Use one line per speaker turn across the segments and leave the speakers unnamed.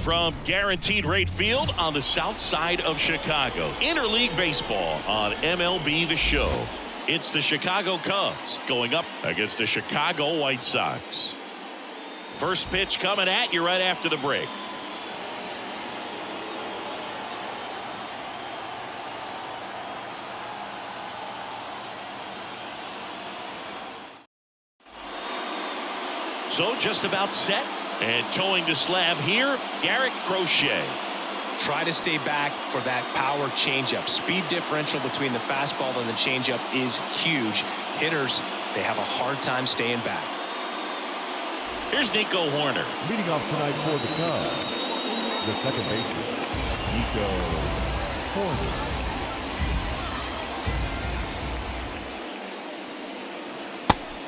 from Guaranteed Rate Field on the south side of Chicago. Interleague baseball on MLB The Show. It's the Chicago Cubs going up against the Chicago White Sox. First pitch coming at you right after the break. So just about set and towing the slab here, Garrett Crochet.
Try to stay back for that power changeup. Speed differential between the fastball and the changeup is huge. Hitters, they have a hard time staying back.
Here's Nico Horner.
Leading off tonight for the Cubs, the second baseman, Nico Horner.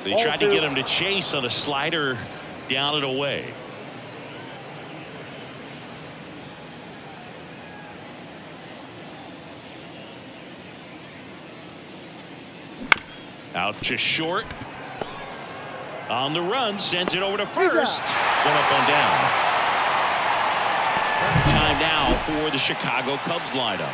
They tried to get him to chase on a slider down and away. Out to short. On the run, sends it over to first. One up, one down. Time now for the Chicago Cubs lineup.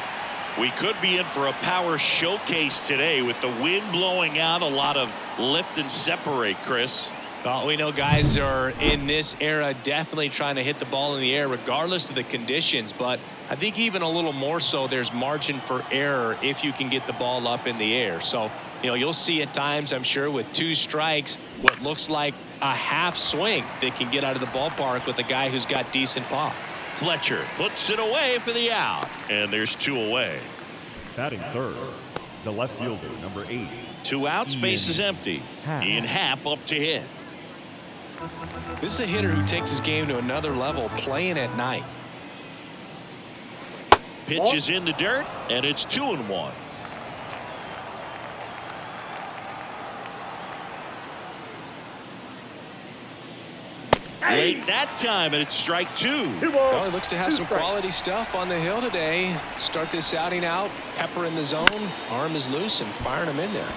We could be in for a power showcase today with the wind blowing out, a lot of lift and separate, Chris.
Well, we know guys are in this era definitely trying to hit the ball in the air regardless of the conditions, but I think even a little more so there's margin for error if you can get the ball up in the air. So, you know, you'll see at times, I'm sure, with 2 strikes, what looks like a half swing that can get out of the ballpark with a guy who's got decent pop.
Fletcher puts it away for the out, and there's 2 away.
Batting third, the left fielder, number 8.
2 outs, base is empty. Ian Happ up to hit.
This is a hitter who takes his game to another level playing at night.
Pitch is in the dirt, and it's 2-1. Late that time, and it's strike 2.
Well, he looks to have some quality stuff on the hill today. Start this outing out, pepper in the zone, arm is loose, and firing him in there.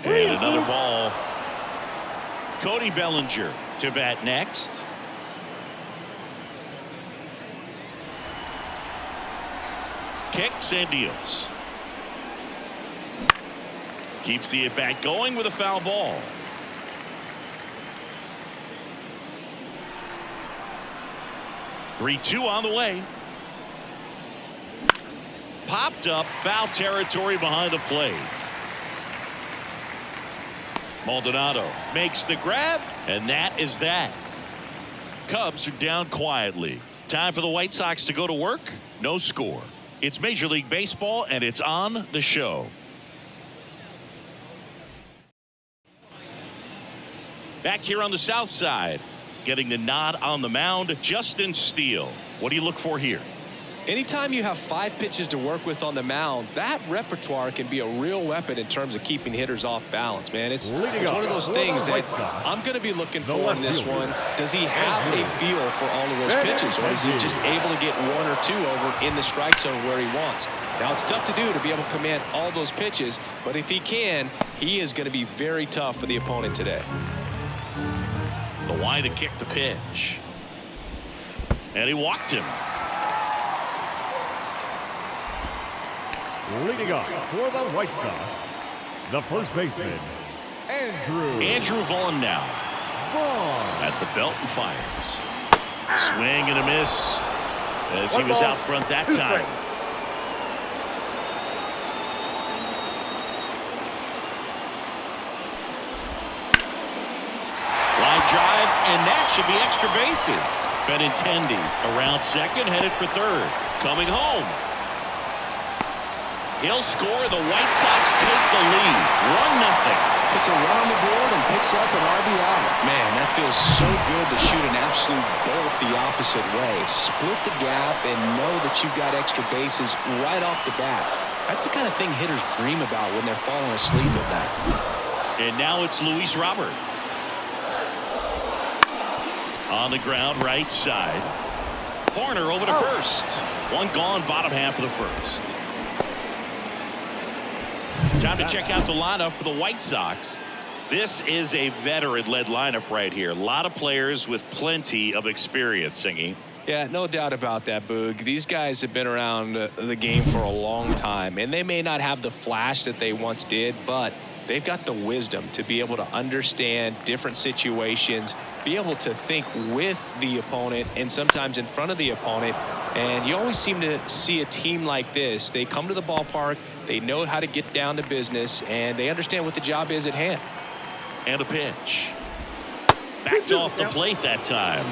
And another ball. Cody Bellinger to bat next. Kicks and deals. Keeps the at-bat going with a foul ball. Three-2 on the way. Popped up, foul territory behind the plate. Maldonado makes the grab, and that is that. Cubs are down quietly. Time for the White Sox to go to work. No score. It's Major League Baseball, and it's on the show. Back here on the south side, getting the nod on the mound, Justin Steele. What do you look for here?
Anytime you have 5 pitches to work with on the mound, that repertoire can be a real weapon in terms of keeping hitters off balance, man. It's one of those things that I'm going to be looking for in this one. Does he have a feel for all of those pitches, or is he just able to get 1 or 2 over in the strike zone where he wants? Now, it's tough to do to be able to command all those pitches, but if he can, he is going to be very tough for the opponent today.
The wide to kick the pitch. And he walked him.
Leading off for the White Sox, the first baseman, Andrew
Vaughn now. At the belt and fires. Swing and a miss as he was out front that time. Line drive, and that should be extra bases. Benintendi around second, headed for third. Coming home. He'll score. The White Sox take the lead. 1-0.
Puts a run on the board and picks up an RBI. Man, that feels so good to shoot an absolute bolt the opposite way. Split the gap and know that you've got extra bases right off the bat. That's the kind of thing hitters dream about when they're falling asleep at night.
And now it's Luis Robert. On the ground, right side. Horner over to first. One gone, bottom half of the first. Time to check out the lineup for the White Sox. This is a veteran-led lineup right here. A lot of players with plenty of experience, Singy.
Yeah, no doubt about that, Boog. These guys have been around the game for a long time, and they may not have the flash that they once did, but they've got the wisdom to be able to understand different situations, be able to think with the opponent and sometimes in front of the opponent. And you always seem to see a team like this. They come to the ballpark, they know how to get down to business, and they understand what the job is at hand.
And a pitch. Backed off the plate that time.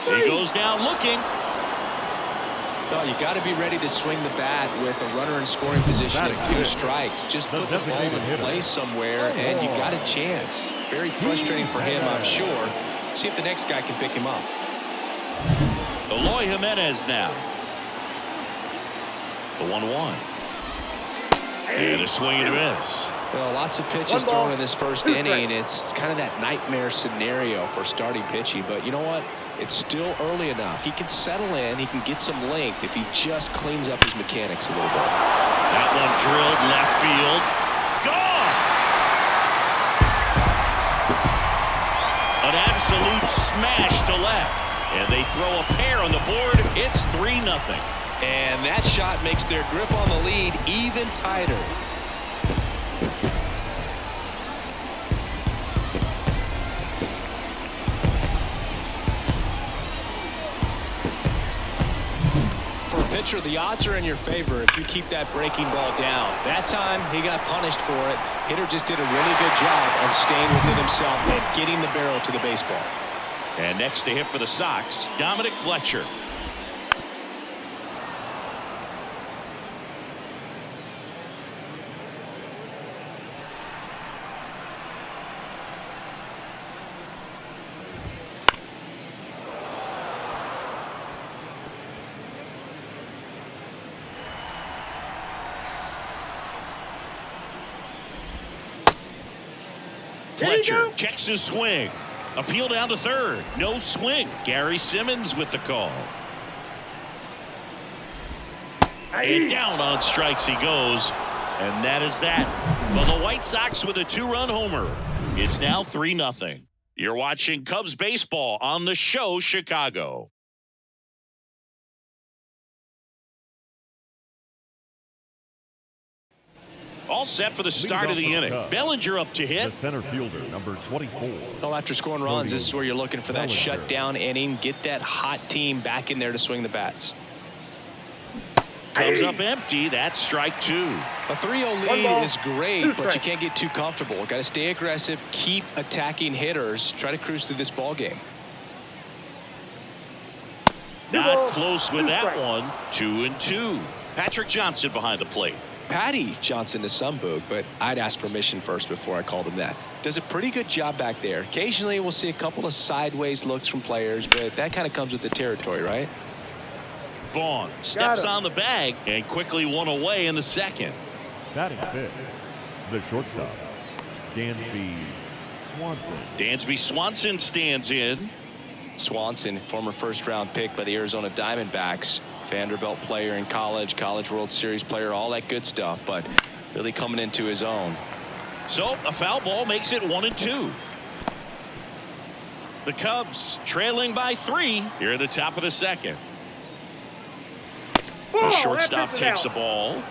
He goes down looking.
Well, you got to be ready to swing the bat with a runner in scoring position and 2 strikes. Just put the ball in place somewhere, and you got a chance. Very frustrating for him, I'm sure. See if the next guy can pick him up.
Eloy Jimenez now. The 1-1. And a swing and a miss.
Well, lots of pitches thrown in this first inning. It's kind of that nightmare scenario for starting pitching. But you know what? It's still early enough. He can settle in. He can get some length if he just cleans up his mechanics a little bit.
That one drilled left field. Gone! An absolute smash to left. And they throw a pair on the board. It's 3-0.
And that shot makes their grip on the lead even tighter. For a pitcher, the odds are in your favor if you keep that breaking ball down. That time, he got punished for it. Hitter just did a really good job of staying within himself and getting the barrel to the baseball.
And next to hit for the Sox, Dominic Fletcher. Fletcher checks his swing. Appeal down to third. No swing. Gary Simmons with the call. And down on strikes he goes. And that is that. Well, the White Sox with a 2-run homer. It's now 3-0. You're watching Cubs baseball on the show Chicago. All set for the start of the inning. Bellinger up to hit.
The center fielder, number 24.
Well, after scoring runs, this is where you're looking for that shutdown inning. Get that hot team back in there to swing the bats.
Comes up empty. That's strike 2.
A 3-0 lead is great, but you can't get too comfortable. Got to stay aggressive, keep attacking hitters, try to cruise through this ball game.
Not close with that one. 2-2. Patrick Johnson behind the plate.
Patty Johnson to some, Boog, but I'd ask permission first before I called him that. Does a pretty good job back there. Occasionally we'll see a couple of sideways looks from players, but that kind of comes with the territory, right?
Vaughn steps on the bag and quickly one away in the second.
Batting fifth, the shortstop, Dansby Swanson.
Dansby Swanson stands in.
Swanson, former first-round pick by the Arizona Diamondbacks. Vanderbilt player in college, College World Series player, all that good stuff, but really coming into his own.
So a foul ball makes it 1-2. The Cubs trailing by 3 here at the top of the second. The shortstop takes the ball.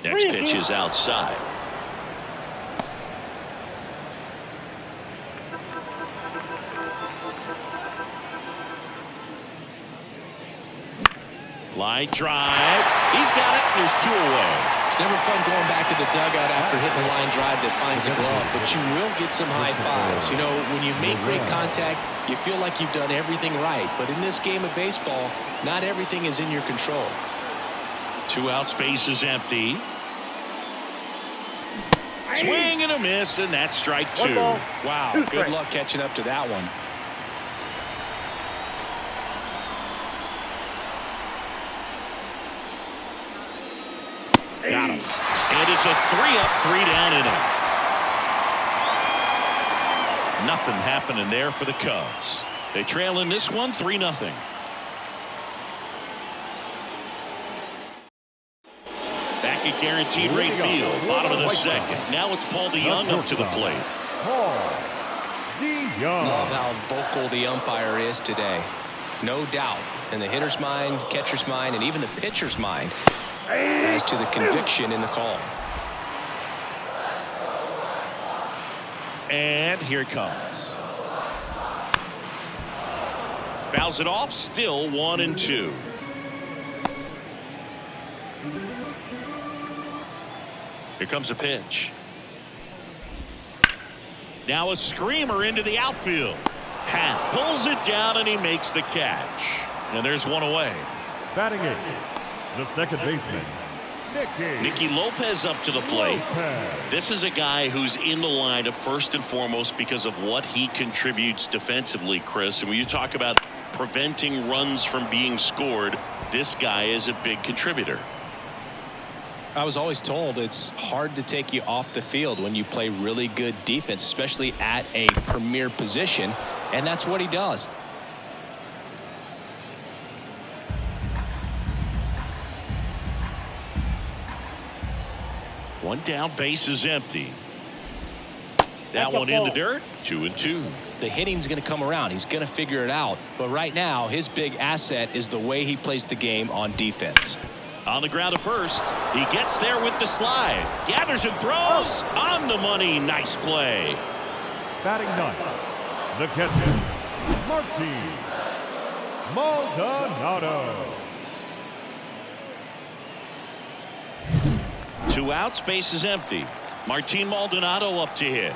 Next pitch is outside. Line drive. He's got it. There's 2 away.
It's never fun going back to the dugout after hitting a line drive that finds a glove, but you will get some high fives. You know, when you make great contact, you feel like you've done everything right. But in this game of baseball, not everything is in your control.
2 out, space is empty. Swing and a miss, and that's strike 2.
Wow, good luck catching up to that one.
Got him. And it's a 3-up, 3-down inning. Nothing happening there for the Cubs. They trail in this one 3-0. Back at guaranteed rate field, bottom of the second. Now it's Paul DeYoung up to the plate.
Love how vocal the umpire is today. No doubt in the hitter's mind, catcher's mind, and even the pitcher's mind as to the conviction in the call.
And here it comes. Fouls it off, still 1-2. Here comes a pitch. Now a screamer into the outfield. Happ pulls it down and he makes the catch. And there's one away.
Batting eighth, the second baseman,
Nicky Lopez up to the plate. This is a guy who's in the lineup first and foremost because of what he contributes defensively, Chris. And when you talk about preventing runs from being scored, this guy is a big contributor.
I was always told it's hard to take you off the field when you play really good defense, especially at a premier position, and that's what he does.
One down, base is empty. That one in the dirt, 2-2.
The hitting's going to come around. He's going to figure it out. But right now, his big asset is the way he plays the game on defense.
On the ground to first. He gets there with the slide. Gathers and throws. On the money. Nice play.
Batting ninth, the catcher, Martin Maldonado.
2 outs, base is empty. Martin Maldonado up to hit.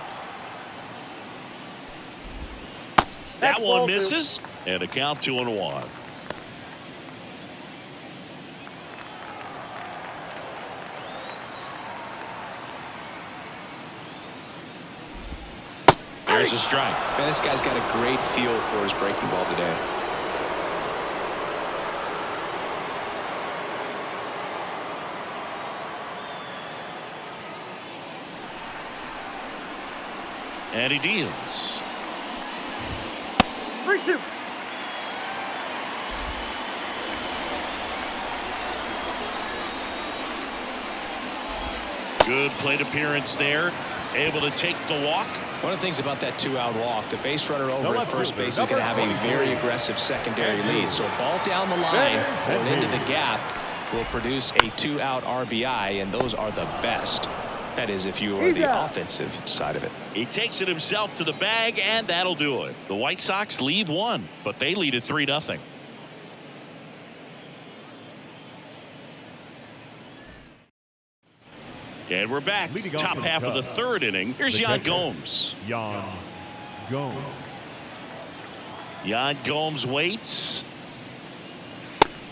That one misses. And a count 2-1. There's a strike.
Man, this guy's got a great feel for his breaking ball today.
And he deals.
3-2.
Good plate appearance there. Able to take the walk.
One of the things about that 2-out walk, the base runner over at first base is going to have a very aggressive secondary lead. So a ball down the line going into the gap will produce a 2-out RBI, and those are the best. That is if you are the offensive side of it.
He takes it himself to the bag, and that'll do it. The White Sox lead one, but they lead at 3-0. And we're back. Top half of the third inning. Here's Yan Gomes.
Yan Gomes.
Yan Gomes waits.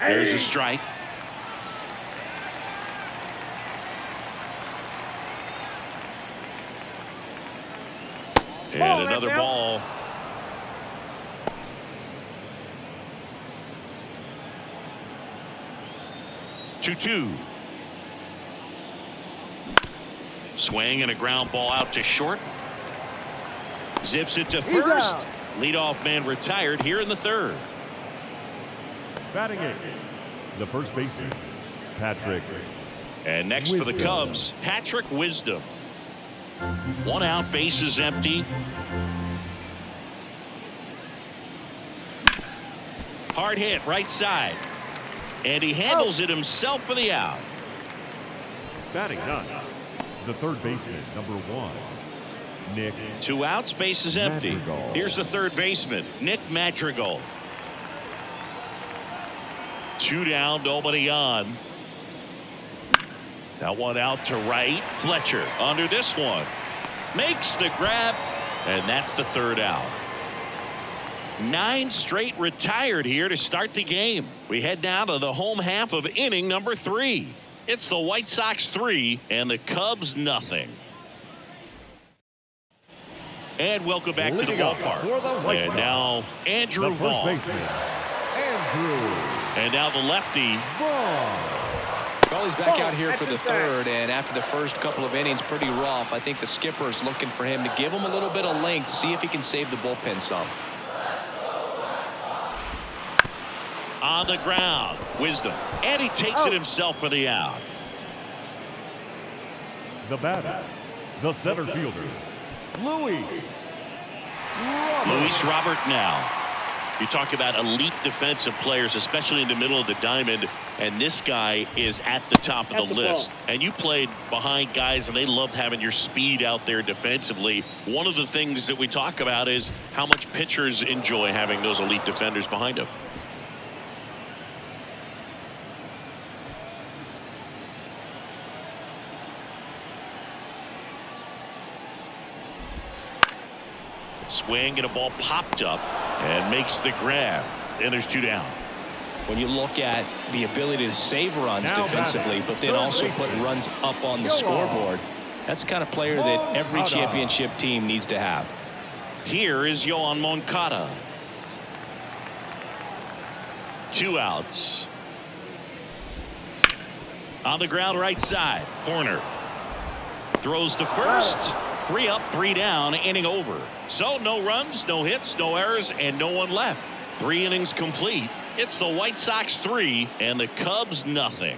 There's a strike. And another ball. Two. Swing and a ground ball out to short. Zips it to first. Leadoff man retired here in the third.
Batting eighth, the first baseman, Patrick.
And next for the Cubs, Patrick Wisdom. 1 out, bases empty. Hard hit, right side. And he handles it himself for the out.
Batting ninth, the third baseman, number 1, Nick.
2 outs, bases empty.
Madrigal.
Here's the third baseman, Nick Madrigal. 2 down, nobody on. That one out to right. Fletcher under this one. Makes the grab, and that's the third out. 9 straight retired here to start the game. We head now to the home half of inning number 3. It's the White Sox 3 and the Cubs nothing. And welcome back to the ballpark. And now Andrew Vaughn.
Andrew.
And now the lefty.
Vaughn.
Well, he's back out here for the third, and after the first couple of innings, pretty rough. I think the skipper is looking for him to give him a little bit of length, see if he can save the bullpen some.
On the ground, Wisdom, and he takes it himself for the out.
The batter, the center fielder, Luis
Robert now. You talk about elite defensive players, especially in the middle of the diamond, and this guy is at the top of the list. And you played behind guys, and they loved having your speed out there defensively. One of the things that we talk about is how much pitchers enjoy having those elite defenders behind them. Swing and a ball popped up and makes the grab, and there's 2 down.
When you look at the ability to save runs defensively, but then also put runs up on the scoreboard, that's the kind of player that every championship team needs to have.
Here is Yohan Moncada. 2 outs. On the ground, right side, Horner throws to first. 3 up, 3 down, inning over. So no runs, no hits, no errors, and no one left. 3 innings complete. It's the White Sox 3 and the Cubs nothing.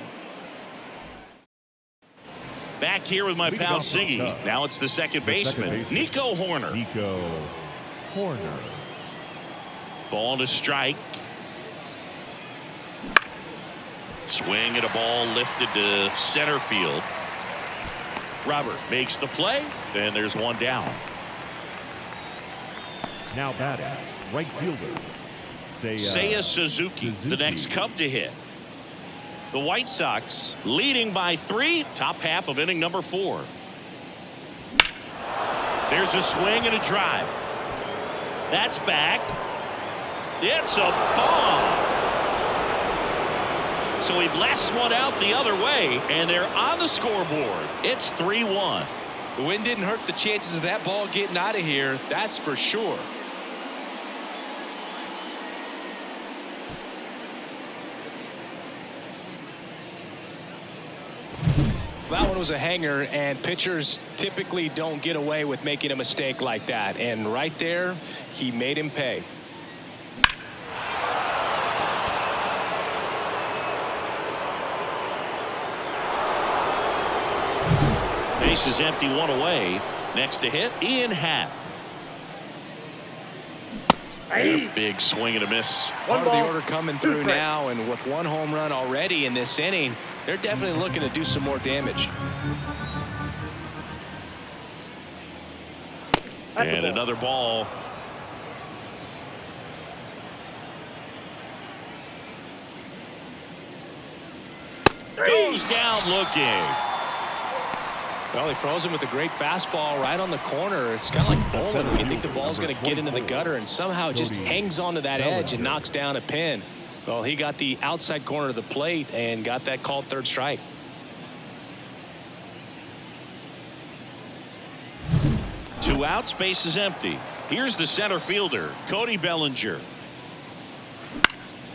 Back here with my pal Siggy. Now it's the second baseman, Nico Horner. Ball to strike. Swing and a ball lifted to center field. Robert makes the play, and there's 1 down.
Now batting, right fielder,
Seiya Suzuki, the next Cub to hit. The White Sox leading by 3, top half of inning number 4. There's a swing and a drive. That's back. It's a bomb. So he blasts one out the other way, and they're on the scoreboard. It's 3-1.
The wind didn't hurt the chances of that ball getting out of here, that's for sure. That one was a hanger, and pitchers typically don't get away with making a mistake like that. And right there, he made him pay.
Base is empty, 1 away. Next to hit, Ian Happ. A big swing and a miss.
Part of the order coming through now, and with 1 home run already in this inning, they're definitely looking to do some more damage.
And another ball. Goes down looking.
Well, he froze him with a great fastball right on the corner. It's kind of like bowling when you think the ball's going to get into the gutter, and somehow it just hangs onto that edge and knocks down a pin. Well, he got the outside corner of the plate and got that called 3rd strike.
Two outs, base is empty. Here's the center fielder, Cody Bellinger.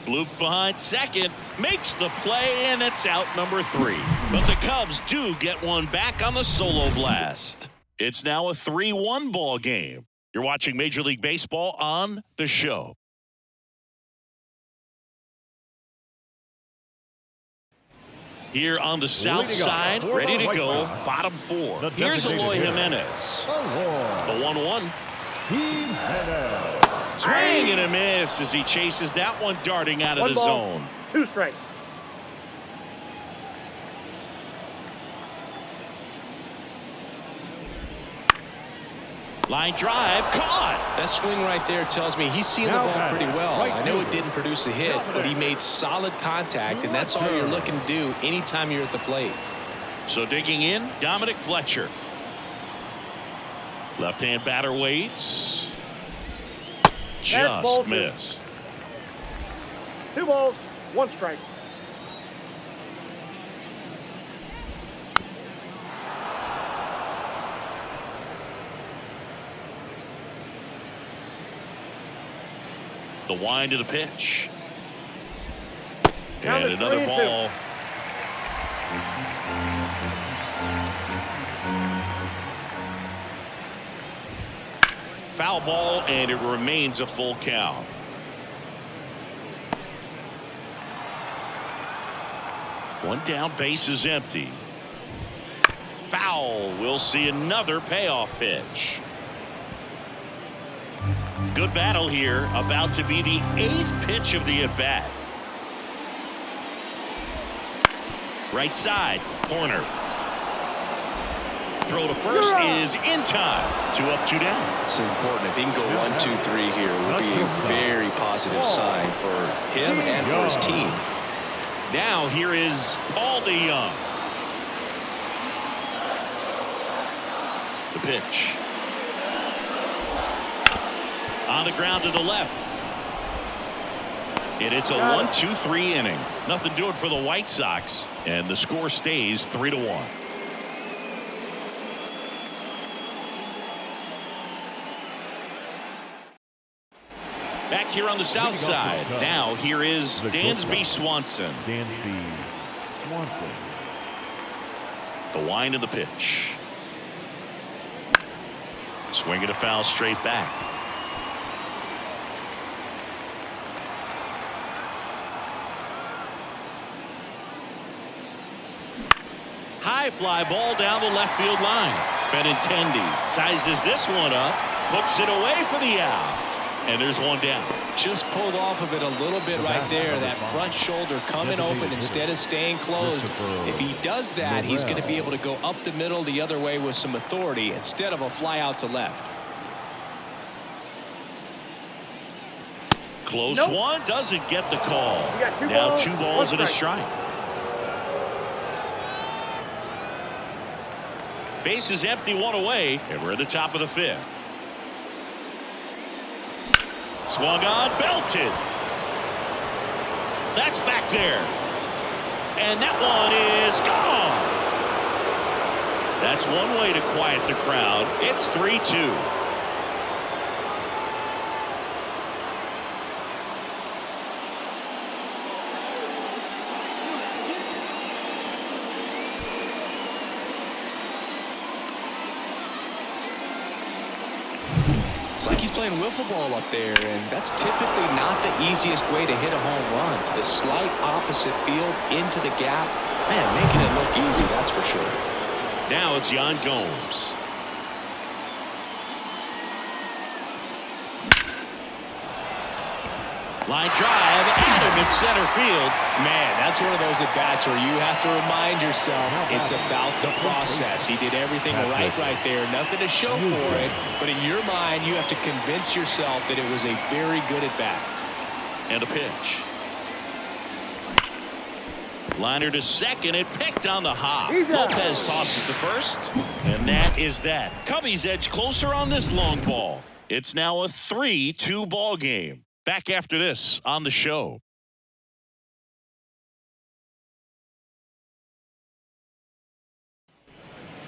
Bloop behind second, makes the play, and it's out number 3. But the Cubs do get one back on the solo blast. It's now a 3-1 ball game. You're watching Major League Baseball on The Show. Here on the south side, ready to go, bottom 4. Here's Eloy Jimenez. The 1-1. Swing and a miss as he chases that one darting out of the zone.
2 strikes.
Line drive, caught.
That swing right there tells me he's seeing the ball pretty well. I know it didn't produce a hit, but he made solid contact, and that's all you're looking to do anytime you're at the plate.
So digging in, Dominic Fletcher. Left-hand batter waits. Just missed.
2 balls, 1 strike.
The wind of the pitch. And another ball Foul ball, and it remains a full count. One down, base is empty. Foul. We'll see another payoff pitch. Good battle here. About to be the 8th pitch of the at-bat. Right side, corner. Throw to first is in time. 2 up, 2 down.
It's important. If he can go 1, 2, 3 here, it would be a very positive sign for him and for his team.
Now here is Paul DeYoung. The pitch. On the ground to the left. And it's a 1-2-3 inning. Nothing doing for the White Sox. And the score stays 3-1. Back here on the south side. Now here is Dansby Swanson.
Dansby Swanson.
The wind of the pitch. Swing and a foul straight back. High fly ball down the left field line. Benintendi sizes this one up. Hooks it away for the out. And there's one down.
Just pulled off of it a little bit right there. That front shoulder coming open instead of staying closed. If he does that, he's going to be able to go up the middle the other way with some authority instead of a fly out to left.
Close one. Doesn't get the call. Now 2 balls and a strike. Base is empty, 1 away, and we're at the top of the 5th. Swung on, belted. That's back there. And that one is gone. That's one way to quiet the crowd. It's 3-2.
It's like he's playing wiffle ball up there, and that's typically not the easiest way to hit a home run. To the slight opposite field, into the gap. Man, making it look easy, that's for sure.
Now it's Yan Gomes. Line drive, at him in center field.
Man, that's one of those at-bats where you have to remind yourself it's about the process. He did everything right there. Nothing to show for it, but in your mind, you have to convince yourself that it was a very good at-bat.
And a pitch. Liner to second, and picked on the hop. Lopez tosses to first, and that is that. Cubbies edge closer on this long ball. It's now a 3-2 ball game. Back after this on the show.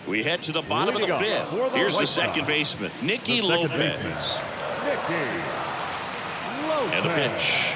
We head to the bottom of the 5th. Here's the second baseman, Nicky Lopez. And a pitch.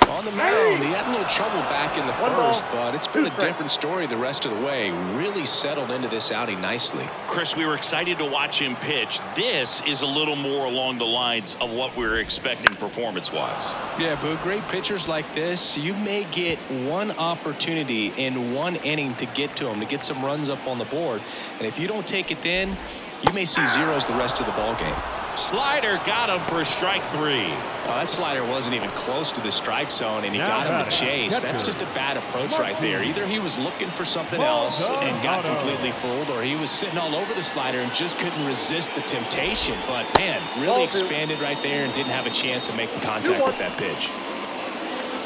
On the mound, he had a little trouble back in the first, but it's been a different story the rest of the way. Really settled into this outing nicely.
Chris, we were excited to watch him pitch. This is a little more along the lines of what we were expecting performance-wise.
Yeah, but great pitchers like this, you may get one opportunity in one inning to get to them, to get some runs up on the board. And if you don't take it then, you may see zeros the rest of the ball game.
Slider got him for strike 3.
That slider wasn't even close to the strike zone, and he got him to chase. That's just a bad approach right there. Either he was looking for something else and got completely fooled, or he was sitting all over the slider and just couldn't resist the temptation. But, man, really expanded right there and didn't have a chance of making contact with that pitch.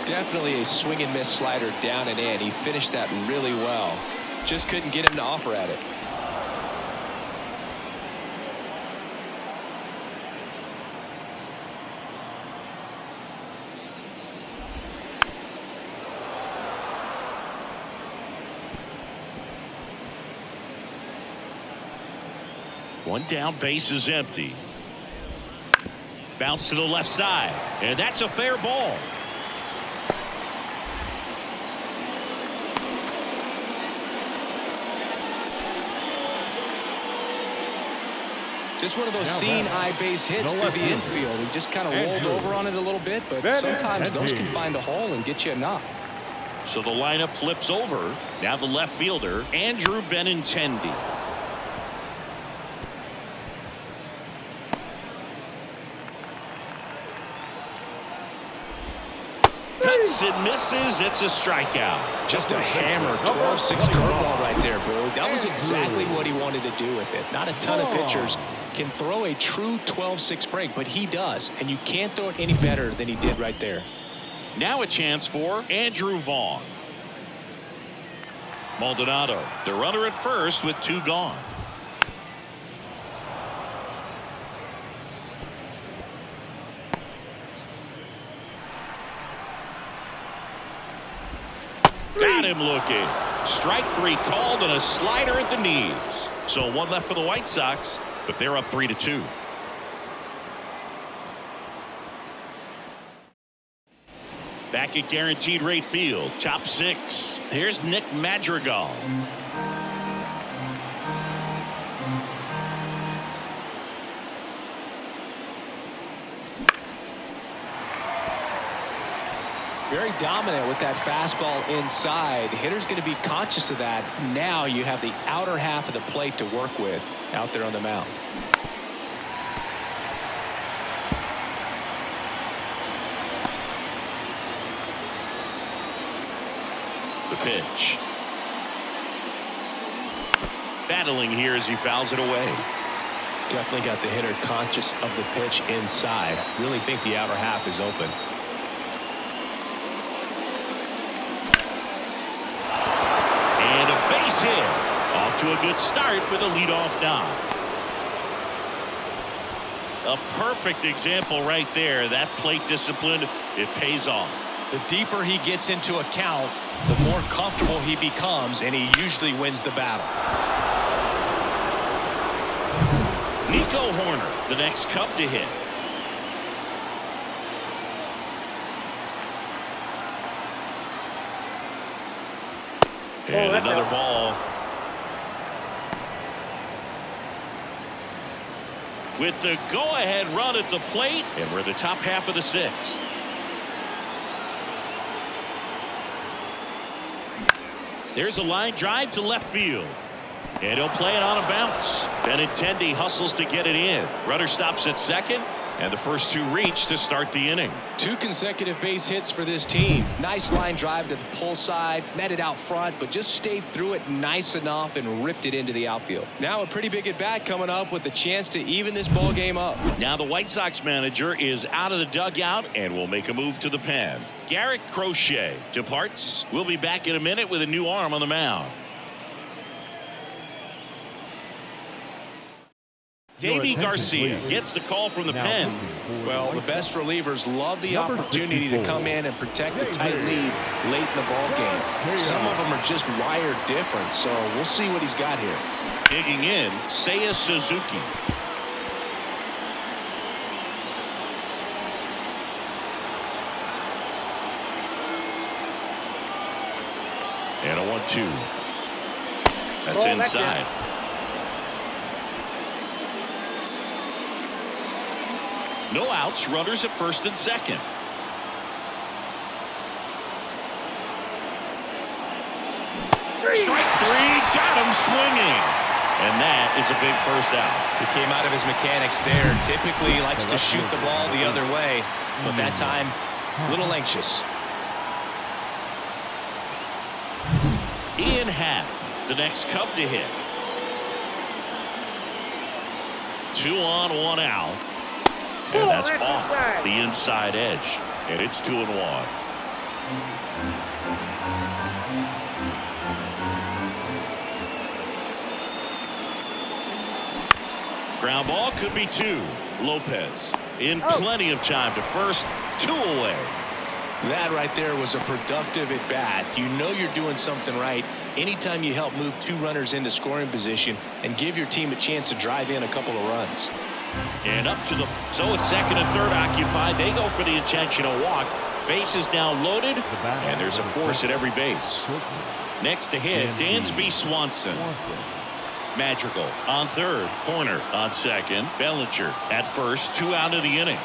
Definitely a swing and miss slider down and in. He finished that really well. Just couldn't get him to offer at it.
One down, base is empty. Bounce to the left side, and that's a fair ball.
Just one of those seeing eye base hits through the infield. He just kind of rolled over on it a little bit, but sometimes those can find a hole and get you a knock.
So the lineup flips over. Now the left fielder, Andrew Benintendi. Cuts and misses. It's a strikeout.
Just a hammer, 12-6 curveball right there, Boo. That was exactly what he wanted to do with it. Not a ton of pitchers can throw a true 12-6 break, but he does, and you can't throw it any better than he did right there.
Now a chance for Andrew Vaughn. Maldonado, the runner at first with 2 gone. Got him looking. Strike 3 called and a slider at the knees. So 1 left for the White Sox, but they're up 3-2. Back at Guaranteed Rate Field, top 6. Here's Nick Madrigal.
Very dominant with that fastball inside. The hitter's going to be conscious of that. Now you have the outer half of the plate to work with out there on the mound.
The pitch. Battling here as he fouls it away.
Definitely got the hitter conscious of the pitch inside. Really think the outer half is open.
And a base hit. Off to a good start with a leadoff knock. A perfect example right there. That plate discipline, it pays off.
The deeper he gets into a count, the more comfortable he becomes, and he usually wins the battle.
Nico Horner, the next Cub to hit. And another ball. With the go-ahead run at the plate, and we're the top half of the 6th. There's a line drive to left field. And he'll play it on a bounce. Benintendi hustles to get it in. Runner stops at second, and the first 2 reach to start the inning.
2 consecutive base hits for this team. Nice line drive to the pull side, met it out front, but just stayed through it nice enough and ripped it into the outfield. Now a pretty big at bat coming up with a chance to even this ball game up.
Now the White Sox manager is out of the dugout and will make a move to the pen. Garrett Crochet departs. We'll be back in a minute with a new arm on the mound. Davey Garcia gets the call from the pen.
Well, the best relievers love the opportunity to come in and protect a tight lead late in the ball game. Some of them are just wired different, so we'll see what he's got here.
Digging in, Seiya Suzuki. And a 1-2. That's inside. No outs, runners at first and second. Strike 3, got him swinging. And that is a big first out.
He came out of his mechanics there. Typically he likes to shoot the ball the other way, but that time a little anxious.
Ian Happ, the next Cub to hit. 2 on, 1 out. And that's off the inside edge. And it's 2-1. Ground ball could be 2. Lopez in plenty of time to first. 2 away.
That right there was a productive at bat. You know you're doing something right anytime you help move 2 runners into scoring position and give your team a chance to drive in a couple of runs.
And up to the so it's second and third occupied. They go for the intentional walk. Base is now loaded, and there's a force at every base. Next to hit, Dansby Swanson. Madrigal on third. Horner on second. Bellinger at first. 2 out of the inning.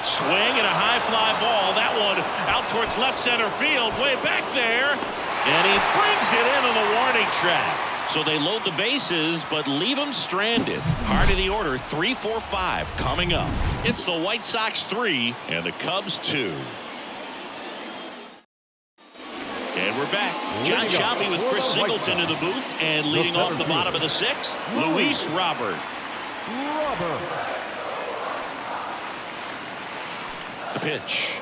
Swing and a high fly ball. That one out towards left center field. Way back there. And he brings it into the warning track. So they load the bases but leave them stranded. Heart of the order, 3, 4, 5 coming up. It's the White Sox 3 and the Cubs 2. And we're back. John Shelby with Chris Singleton in the booth, and leading off the bottom of the 6th, Luis Robert. The pitch.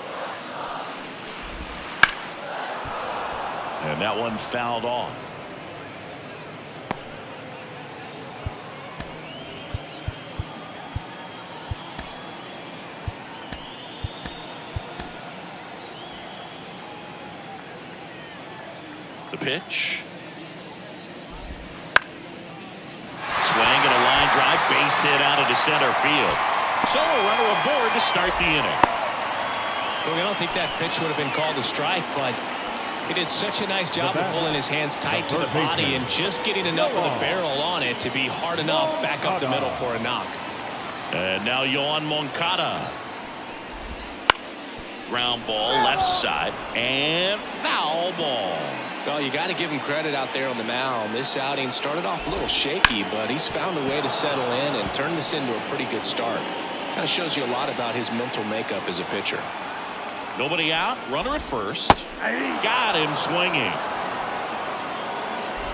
And that one fouled off. The pitch. Swing and a line drive, base hit out into center field. So a runner aboard to start the inning.
Look, I don't think that pitch would have been called a strike, but he did such a nice job of pulling his hands tight to the body and just getting enough of the barrel on it to be hard enough back up the middle for a knock.
And now Yohan Moncada. Ground ball left side and foul ball.
Well, you got to give him credit out there on the mound. This outing started off a little shaky, but he's found a way to settle in and turn this into a pretty good start. Kind of shows you a lot about his mental makeup as a pitcher.
Nobody out. Runner at first. Got him swinging.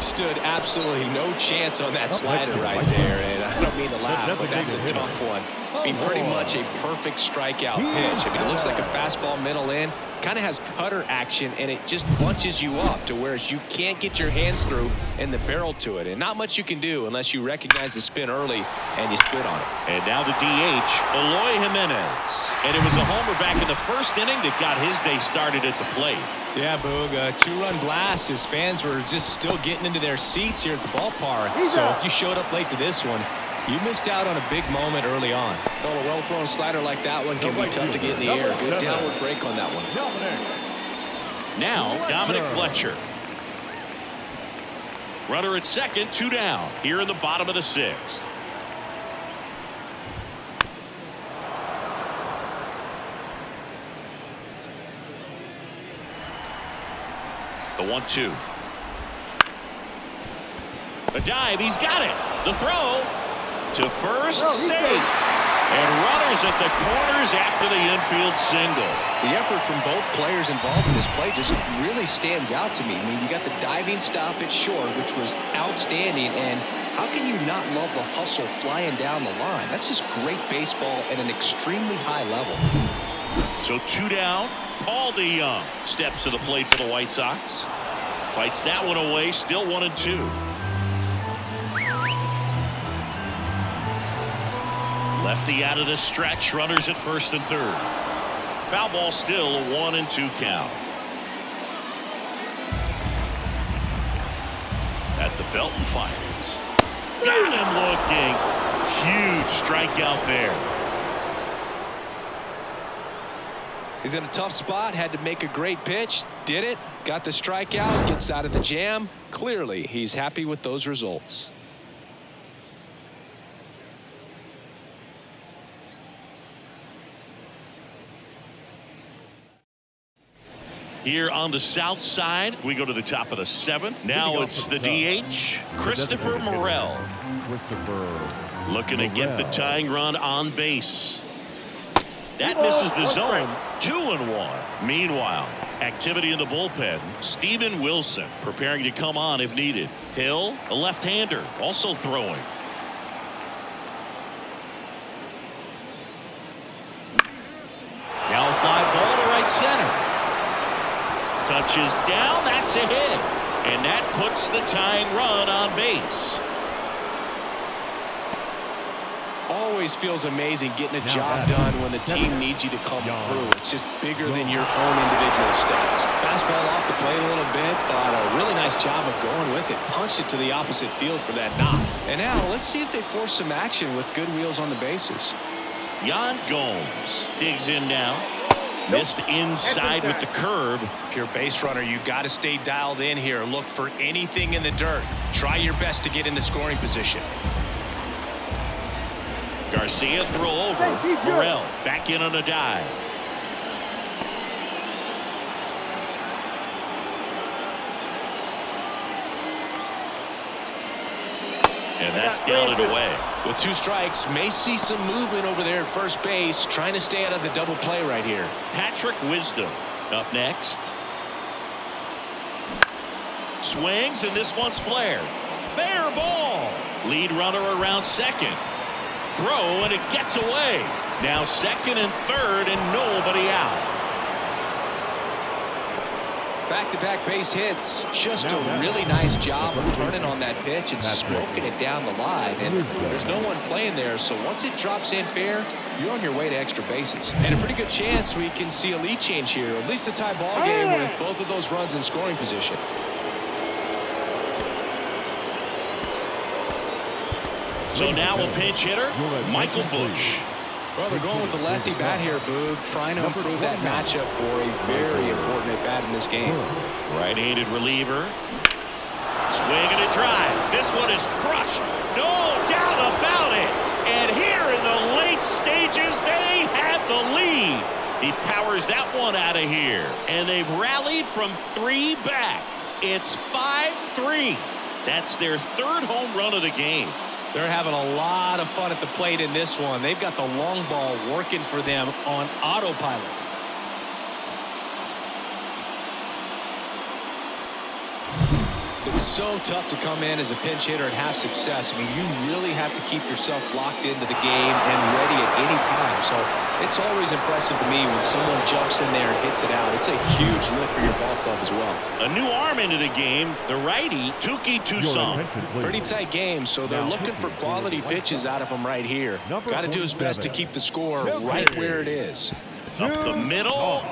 Stood absolutely no chance on that slider right there, and I don't mean to laugh, but that's a tough one. I mean, pretty much a perfect strikeout pitch. I mean, it looks like a fastball middle in. Kind of has cutter action, and it just bunches you up to where you can't get your hands through and the barrel to it. And not much you can do unless you recognize the spin early and you spit on it.
And now the DH, Eloy Jimenez. And it was a homer back in the first inning that got his day started at the plate.
Yeah, Boog, a 2-run blast. His fans were just still getting into their seats here at the ballpark. So if you showed up late to this one, you missed out on a big moment early on. Well, a well-thrown slider like that one can be tough to get in the air. Good downward break on that one.
Now, Dominic Fletcher. Runner at second, 2 down. Here in the bottom of the 6th. The 1-2. A dive, he's got it. The throw to first, safe. And runners at the corners after the infield single.
The effort from both players involved in this play just really stands out to me. I mean, you got the diving stop at short, which was outstanding, and how can you not love the hustle flying down the line? That's just great baseball at an extremely high level.
So 2 down. Paul DeYoung steps to the plate for the White Sox. Fights that one away, still 1-2. Lefty out of the stretch, runners at first and third. Foul ball still, a 1-2 count. At the belt and fires. Got him looking. Huge strikeout there.
He's in a tough spot, had to make a great pitch, did it, got the strikeout, gets out of the jam. Clearly, he's happy with those results.
Here on the south side, we go to the top of the 7th. Now it's the DH, Christopher Morel. Looking to get the tying run on base. That misses the zone. 2-1. Meanwhile, activity in the bullpen. Steven Wilson preparing to come on if needed. Hill, a left-hander, also throwing. Now a fly ball to right center. Touches down, that's a hit. And that puts the tying run on base.
Always feels amazing getting a job done when the team needs you to come through. It's just bigger than your own individual stats. Fastball off the plate a little bit, but a really nice job of going with it. Punched it to the opposite field for that knock. And now let's see if they force some action with good wheels on the bases.
Yan Gomes digs in now. Missed inside with the curve.
If you're a base runner, you got to stay dialed in here. Look for anything in the dirt. Try your best to get into scoring position.
Garcia throw over. Morel back in on a dive. And that's down and away.
With 2 strikes, may see some movement over there at first base, trying to stay out of the double play right here.
Patrick Wisdom up next. Swings, and this one's flared. Fair ball. Lead runner around second. Throw, and it gets away. Now second and third, and nobody out.
Back-to-back base hits. Just a really nice job of turning on that pitch and smoking it down the line. And there's no one playing there, so once it drops in fair, you're on your way to extra bases. And a pretty good chance we can see a lead change here, at least a tie ball game with both of those runs in scoring position.
So now a pinch hitter, Michael Bush.
Well, they're going with the lefty bat here, Boog, trying to improve that matchup for a very important at-bat in this game.
Right-handed reliever. Swing and a drive. This one is crushed. No doubt about it. And here in the late stages, they have the lead. He powers that one out of here. And they've rallied from 3 back. It's 5-3. That's their 3rd home run of the game.
They're having a lot of fun at the plate in this one. They've got the long ball working for them on autopilot. It's so tough to come in as a pinch hitter and have success. I mean, you really have to keep yourself locked into the game and ready at any time. So it's always impressive to me when someone jumps in there and hits it out. It's a huge lift for your ball club as well.
A new arm into the game, the righty, Tuki Toussaint.
Pretty tight game, so they're looking for quality pitches out of him right here. Got to do his best to keep the score right where it is.
Up the middle.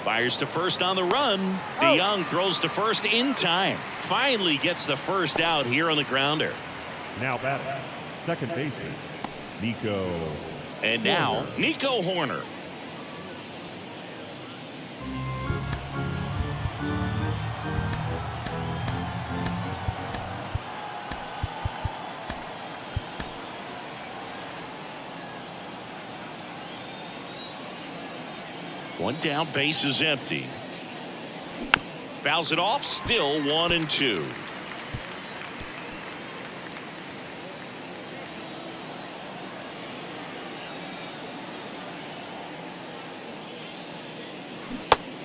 Fires to first on the run. DeYoung throws to first in time. Finally gets the first out here on the grounder.
Now batting, second baseman, Nico.
And now, Nico Horner. One down, base is empty. Fouls it off, still 1-2.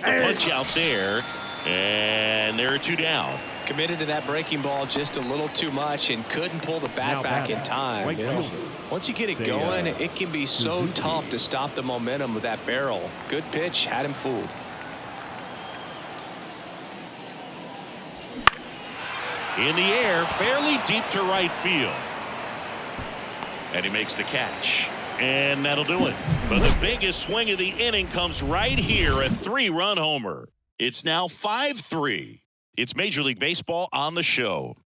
The punch out there, and there are 2 down.
Committed to that breaking ball just a little too much and couldn't pull the bat back in time. You know, once you get it going, it can be so tough to stop the momentum of that barrel. Good pitch, had him fooled.
In the air, fairly deep to right field. And he makes the catch. And that'll do it. But the biggest swing of the inning comes right here, a 3-run homer. It's now 5-3. It's Major League Baseball on the show.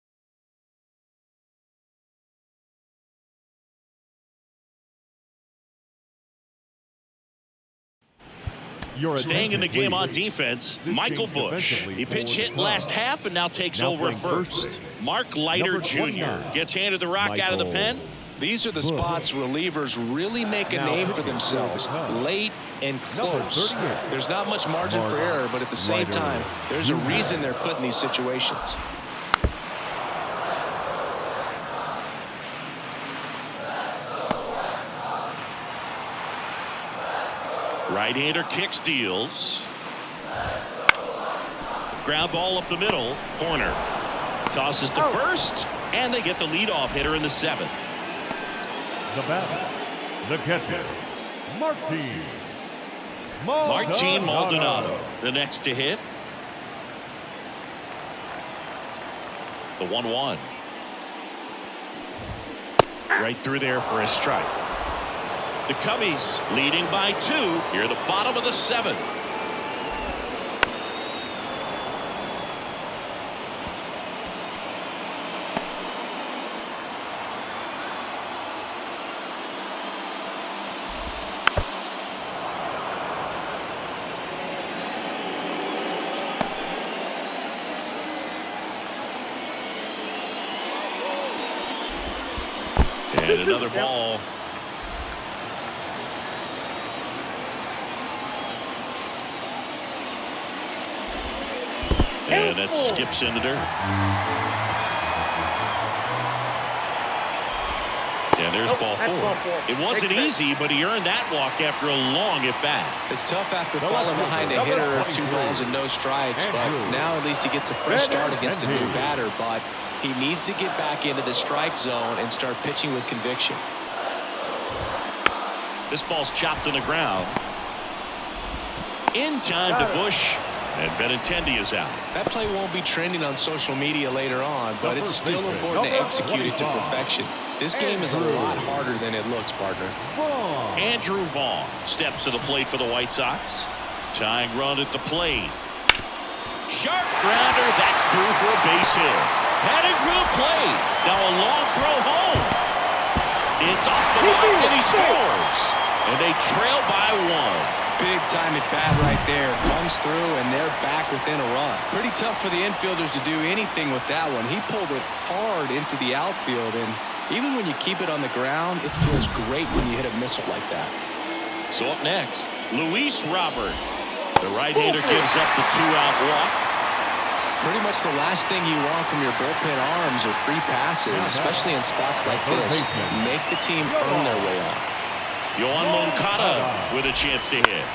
Staying in the game on defense, Michael Bush. He pinch hit last half and now takes over at first. Mark Leiter Jr. gets handed the rock out of the pen.
These are the spots relievers really make a name for themselves. Late and close. There's not much margin for error, but at the same time, there's a reason they're put in these situations.
Right-hander kicks, deals. Ground ball up the middle. Horner tosses to first, and they get the leadoff hitter in the 7th.
The batter, the catcher, Martin
Maldonado, the next to hit. The 1-1. Right through there for a strike. The Cubbies leading by 2 here at the bottom of the 7th. And another ball. And that skips into dirt. And there's ball four. It wasn't easy, but he earned that walk after a long at-bat.
It's tough after falling behind a hitter or 2 balls and no strikes, but now at least he gets a fresh start against a new batter, but he needs to get back into the strike zone and start pitching with conviction.
This ball's chopped on the ground. In time to Bush. And Benintendi is out.
That play won't be trending on social media later on, but it's still important to execute it to perfection. This game is a lot harder than it looks, partner.
Andrew Vaughn steps to the plate for the White Sox. Tying run at the plate. Sharp grounder. That's through for a base hit. Heading for the plate. Now a long throw home. It's off the mark and he scores. And they trail by 1.
Big time at bat right there. Comes through and they're back within a run. Pretty tough for the infielders to do anything with that one. He pulled it hard into the outfield, and even when you keep it on the ground, it feels great when you hit a missile like that.
So up next, Luis Robert. The right-hander gives up the 2-out walk.
Pretty much the last thing you want from your bullpen arms are free passes, especially in spots like this. Make the team earn their way on.
Yohan Moncada with a chance to hit.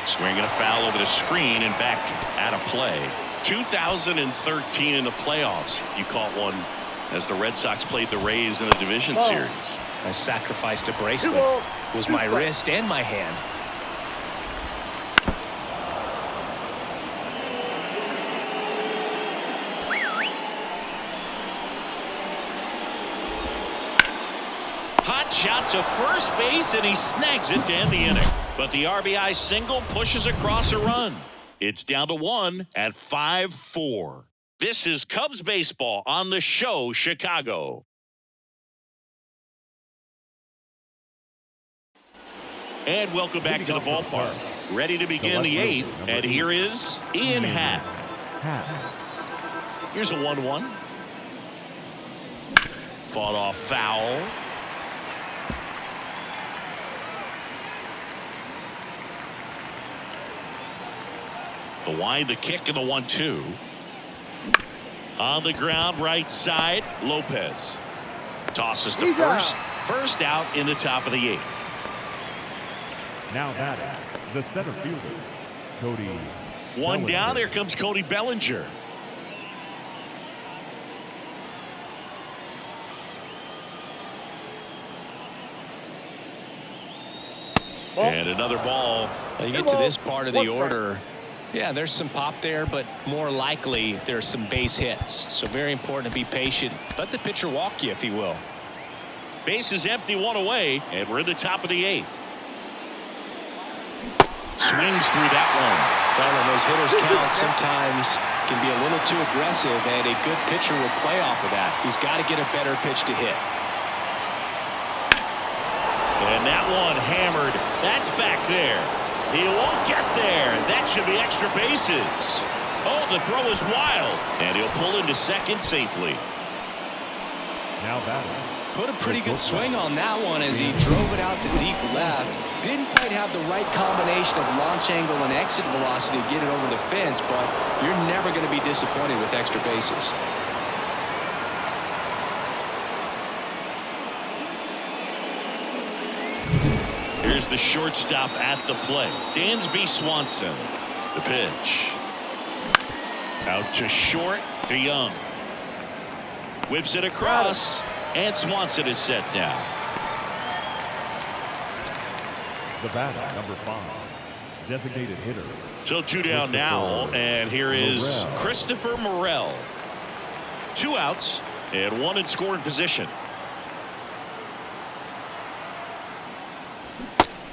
Swinging a foul over the screen and back out of play. 2013 in the playoffs, you caught one as the Red Sox played the Rays in the division series.
I sacrificed a bracelet. It was my wrist and my hand.
Hot shot to first base, and he snags it to end the inning. But the RBI single pushes across a run. It's down to 1 at 5-4. This is Cubs baseball on the show, Chicago. And welcome back to the ballpark. Ready to begin the 8th, and here is Ian Happ. Here's a 1-1. Fought off foul. The wind, the kick, and the 1-2. On the ground, right side, Lopez. Tosses to first. First out in the top of the 8th.
Now batting, the center fielder, Cody.
One down, here comes Cody Bellinger. And another ball.
You get to this part of the order. Yeah, there's some pop there, but more likely there's some base hits. So very important to be patient. Let the pitcher walk you, if he will.
Base is empty, 1 away, and we're in the top of the 8th. Swings through that one.
Well, when those hitters count, sometimes can be a little too aggressive, and a good pitcher will play off of that. He's got to get a better pitch to hit.
And that one hammered. That's back there. He won't get there. That should be extra bases. Oh, the throw is wild. And he'll pull into second safely.
Now batting.
Put a pretty good swing on that one as he drove it out to deep left. Didn't quite have the right combination of launch angle and exit velocity to get it over the fence, but you're never going to be disappointed with extra bases.
Here's the shortstop at the plate. Dansby Swanson. The pitch. Out to short to Young. Whips it across. And Swanson is set down.
The batter, number 5, designated hitter.
So 2 down now, and here is Christopher Morel. 2 outs and 1 in scoring position.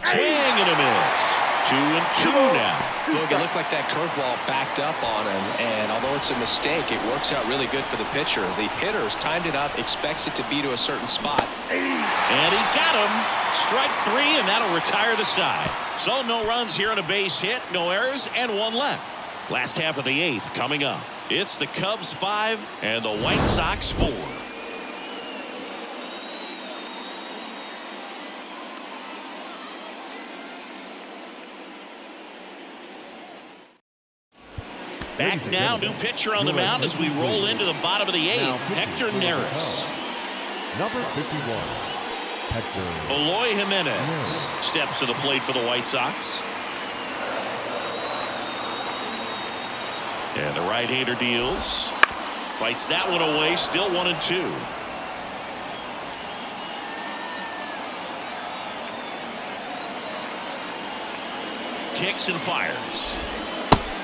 Swing and a miss. 2-2 now.
Look, it looked like that curveball backed up on him, and although it's a mistake, it works out really good for the pitcher. The hitter's timed it up, expects it to be to a certain spot.
And he got him. Strike 3, and that'll retire the side. So no runs here on a base hit, no errors, and 1 left. Last half of the 8th coming up. It's the Cubs 5 and the White Sox 4. Back now, new pitcher on the mound as we roll into the bottom of the 8th. Hector Neris.
Number 51, Hector
Eloy Jimenez steps to the plate for the White Sox. And the right-hander deals. Fights that one away, still 1-2. Kicks and fires.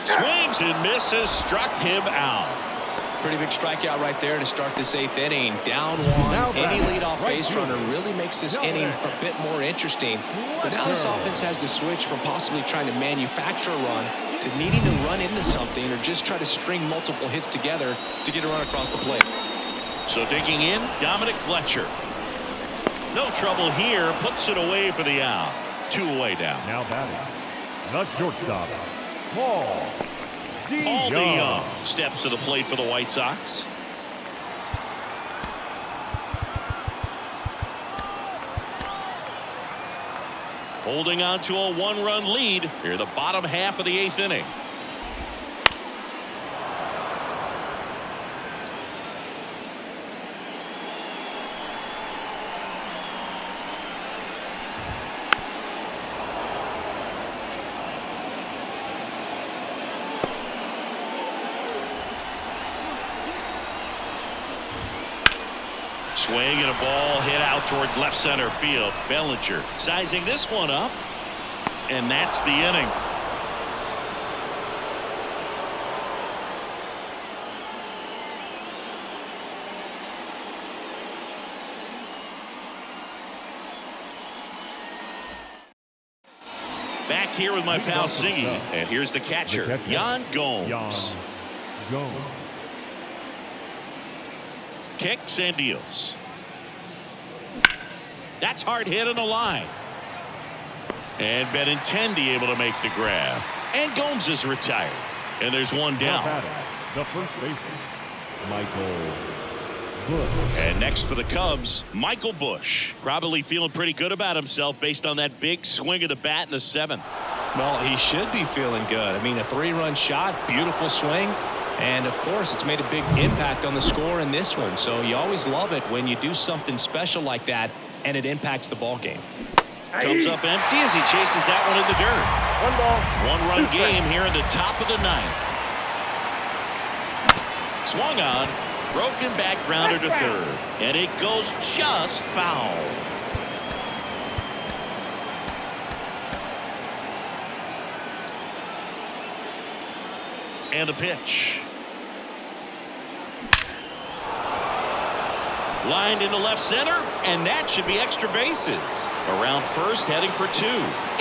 Swings and misses, struck him out.
Pretty big strikeout right there to start this 8th inning. Down one. Any leadoff base runner really makes this inning a bit more interesting. But now this offense has to switch from possibly trying to manufacture a run to needing to run into something or just try to string multiple hits together to get a run across the plate.
So digging in, Dominic Fletcher. No trouble here, puts it away for the out. 2 away down.
now batting. The shortstop, Paul
DeYoung steps to the plate for the White Sox. Holding on to a 1-run lead here, the bottom half of the 8th inning. Swing and a ball hit out towards left center field. Bellinger sizing this one up, and that's the inning. Back here with my pal Singy, and here's the catcher, Yan Gomes. Kicks and deals. That's hard hit on the line. And Benintendi able to make the grab. And Gomes is retired. And there's one down.
The first baseman, Michael Busch.
And next for the Cubs, Michael Busch. Probably feeling pretty good about himself based on that big swing of the bat in the 7th.
Well, he should be feeling good. I mean, a 3-run shot, beautiful swing. And, of course, it's made a big impact on the score in this one. So you always love it when you do something special like that and it impacts the ball game.
Comes up empty as he chases that one in the dirt.
1 ball.
1-run game here in the top of the 9th. Swung on. Broken back grounder to third. And it goes just foul. And a pitch. Lined into left center, and that should be extra bases. Around first, heading for 2.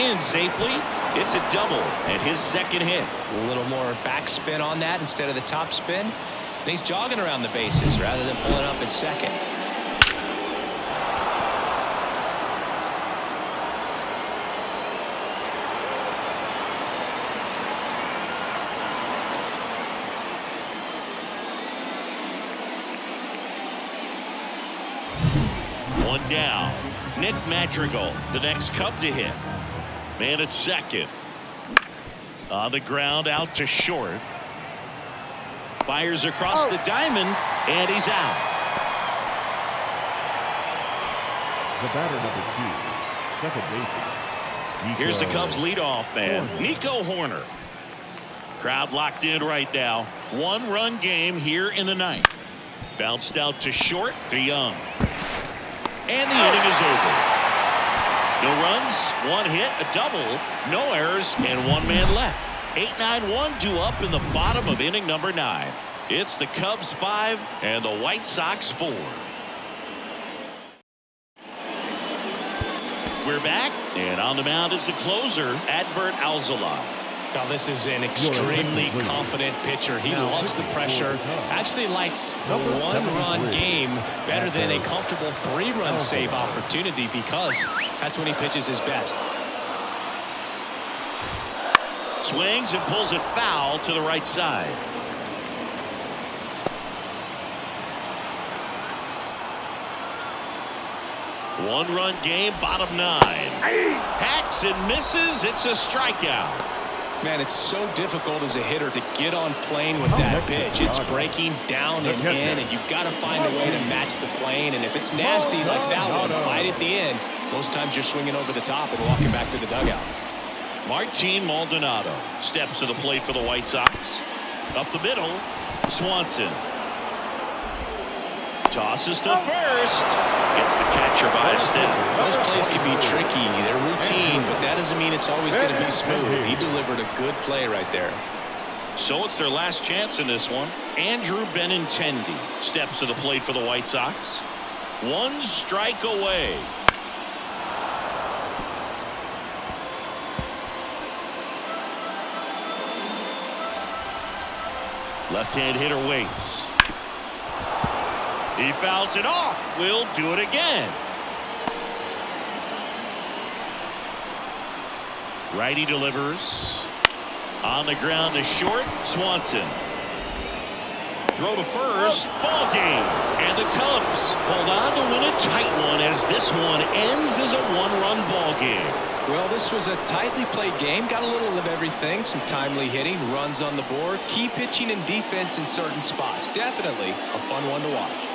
In safely. It's a double, and his 2nd hit.
A little more backspin on that instead of the top spin. And he's jogging around the bases rather than pulling up in 2nd.
One down. Nick Madrigal, the next Cub to hit. Man at 2nd. On the ground, out to short. Fires across the diamond, and he's out.
The batter, number 2, second baseman.
Here's the Cubs leadoff man, Nico Horner. Crowd locked in right now. 1-run game here in the 9th. Bounced out to short to Young. And the inning is over. No runs, 1 hit, a double, no errors, and 1 man left. 8-9-1 due up in the bottom of inning number 9. It's the Cubs 5 and the White Sox 4. We're back, and on the mound is the closer, Adbert Alzolay.
Now this is an extremely confident pitcher. He loves the pressure. Actually likes the 1-run game better than a comfortable 3-run save opportunity because that's when he pitches his best.
Swings and pulls it foul to the right side. One-run game, bottom 9. Hacks and misses. It's a strikeout.
Man, it's so difficult as a hitter to get on plane with that pitch. It's breaking down and in, and you've got to find a way to match the plane. And if it's nasty like that one, right at the end, most times you're swinging over the top and walking back to the dugout.
Martin Maldonado steps to the plate for the White Sox. Up the middle, Swanson. Tosses to first. Gets the catcher by a step.
Those plays can be tricky. They're routine, but that doesn't mean it's always going to be smooth. He delivered a good play right there.
So it's their last chance in this one. Andrew Benintendi steps to the plate for the White Sox. 1 strike away. Left-hand hitter waits. He fouls it off. We'll do it again. Righty delivers. On the ground to short. Swanson. Throw to first. Ball game. And the Cubs hold on to win a tight one as this one ends as a 1-run ball game.
Well, this was a tightly played game. Got a little of everything. Some timely hitting, runs on the board, key pitching and defense in certain spots. Definitely a fun one to watch.